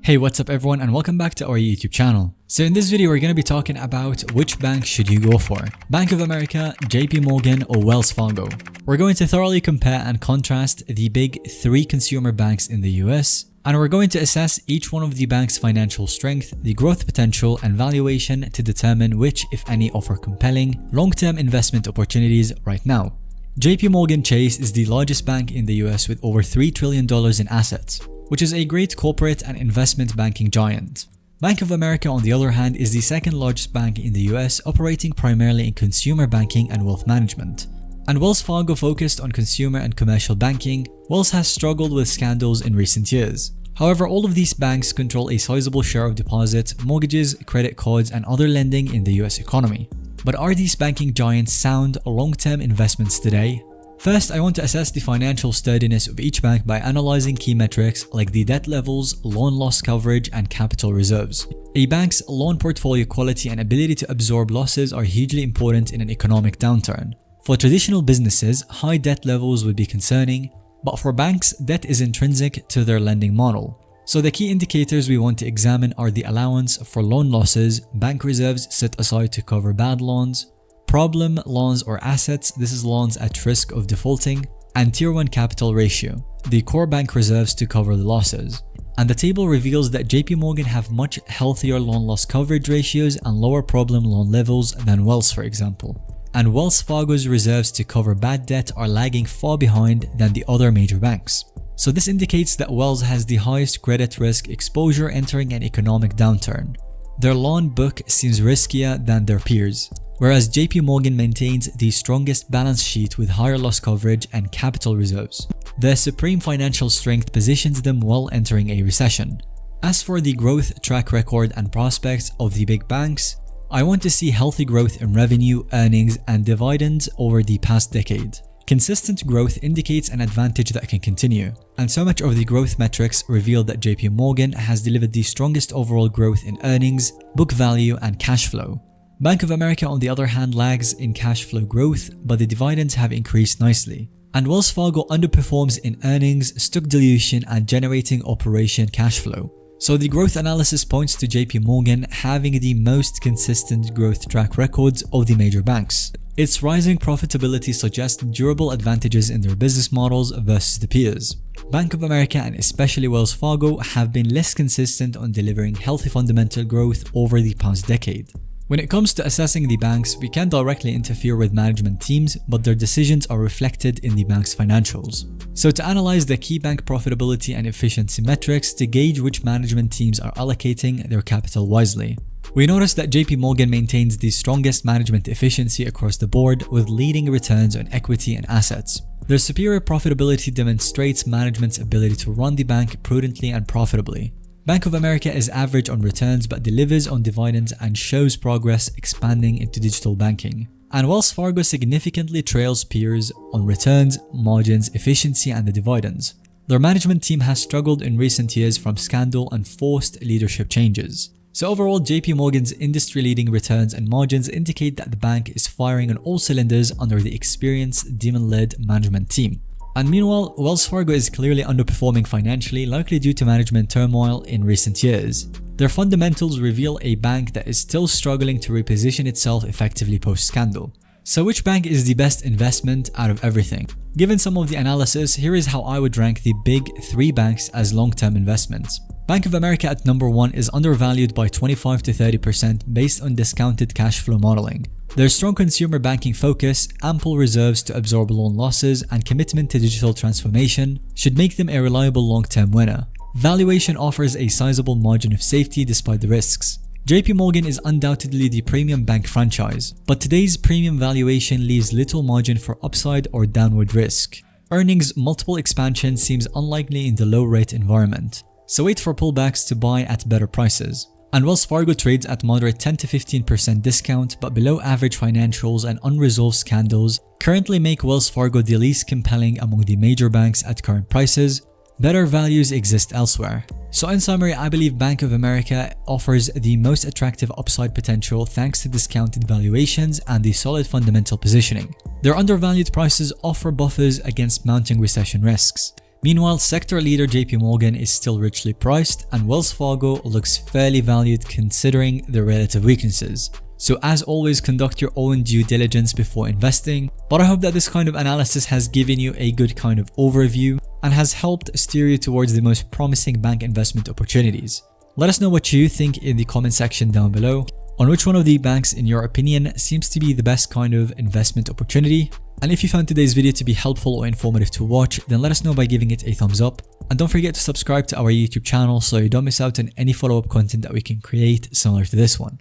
Hey, what's up everyone, and welcome back to our YouTube channel. So in this video, we're going to be talking about which bank should you go for. Bank of America, JP Morgan, or Wells Fargo. We're going to thoroughly compare and contrast the big three consumer banks in the US, and we're going to assess each one of the bank's financial strength, the growth potential, and valuation to determine which, if any, offer compelling long-term investment opportunities right now. JP Morgan Chase is the largest bank in the US with over $3 trillion in assets, which is a great corporate and investment banking giant. Bank of America, on the other hand, is the second largest bank in the US, operating primarily in consumer banking and wealth management. And Wells Fargo focused on consumer and commercial banking. Wells has struggled with scandals in recent years. However, all of these banks control a sizable share of deposits, mortgages, credit cards, and other lending in the US economy. But are these banking giants sound long-term investments today? First, I want to assess the financial sturdiness of each bank by analyzing key metrics like the debt levels, loan loss coverage, and capital reserves. A bank's loan portfolio quality and ability to absorb losses are hugely important in an economic downturn. For traditional businesses, high debt levels would be concerning, but for banks, debt is intrinsic to their lending model. So the key indicators we want to examine are the allowance for loan losses, bank reserves set aside to cover bad loans, problem loans or assets, this is loans at risk of defaulting, and Tier 1 capital ratio, the core bank reserves to cover the losses. And the table reveals that JP Morgan have much healthier loan loss coverage ratios and lower problem loan levels than Wells, for example. And Wells Fargo's reserves to cover bad debt are lagging far behind than the other major banks. So this indicates that Wells has the highest credit risk exposure entering an economic downturn. Their loan book seems riskier than their peers, whereas JP Morgan maintains the strongest balance sheet with higher loss coverage and capital reserves. Their supreme financial strength positions them well entering a recession. As for the growth track record and prospects of the big banks, I want to see healthy growth in revenue, earnings, and dividends over the past decade. Consistent growth indicates an advantage that can continue, and so much of the growth metrics reveal that JP Morgan has delivered the strongest overall growth in earnings, book value, and cash flow. Bank of America, on the other hand, lags in cash flow growth, but the dividends have increased nicely. And Wells Fargo underperforms in earnings, stock dilution, and generating operation cash flow. So the growth analysis points to JP Morgan having the most consistent growth track records of the major banks. Its rising profitability suggests durable advantages in their business models versus the peers. Bank of America and especially Wells Fargo have been less consistent on delivering healthy fundamental growth over the past decade. When it comes to assessing the banks, we can't directly interfere with management teams, but their decisions are reflected in the bank's financials. So to analyze the key bank profitability and efficiency metrics to gauge which management teams are allocating their capital wisely, we notice that JP Morgan maintains the strongest management efficiency across the board with leading returns on equity and assets. Their superior profitability demonstrates management's ability to run the bank prudently and profitably. Bank of America is average on returns but delivers on dividends and shows progress expanding into digital banking. And Wells Fargo significantly trails peers on returns, margins, efficiency, and the dividends. Their management team has struggled in recent years from scandal and forced leadership changes. So overall, JP Morgan's industry-leading returns and margins indicate that the bank is firing on all cylinders under the experienced demon-led management team. And meanwhile, Wells Fargo is clearly underperforming financially, likely due to management turmoil in recent years. Their fundamentals reveal a bank that is still struggling to reposition itself effectively post-scandal. So which bank is the best investment out of everything? Given some of the analysis, here is how I would rank the big three banks as long-term investments. Bank of America at number 1 is undervalued by 25 to 30% based on discounted cash flow modeling. Their strong consumer banking focus, ample reserves to absorb loan losses, and commitment to digital transformation should make them a reliable long-term winner. Valuation offers a sizable margin of safety despite the risks. JP Morgan is undoubtedly the premium bank franchise, but today's premium valuation leaves little margin for upside or downward risk. Earnings multiple expansion seems unlikely in the low-rate environment, so wait for pullbacks to buy at better prices. And Wells Fargo trades at moderate 10 to 15% discount, but below average financials and unresolved scandals currently make Wells Fargo the least compelling among the major banks at current prices. Better values exist elsewhere. So in summary, I believe Bank of America offers the most attractive upside potential thanks to discounted valuations and the solid fundamental positioning. Their undervalued prices offer buffers against mounting recession risks. Meanwhile, sector leader JP Morgan is still richly priced, and Wells Fargo looks fairly valued considering their relative weaknesses. So as always, conduct your own due diligence before investing, but I hope that this kind of analysis has given you a good kind of overview and has helped steer you towards the most promising bank investment opportunities. Let us know what you think in the comment section down below on which one of the banks in your opinion seems to be the best kind of investment opportunity. And if you found today's video to be helpful or informative to watch, then let us know by giving it a thumbs up. And don't forget to subscribe to our YouTube channel so you don't miss out on any follow-up content that we can create similar to this one.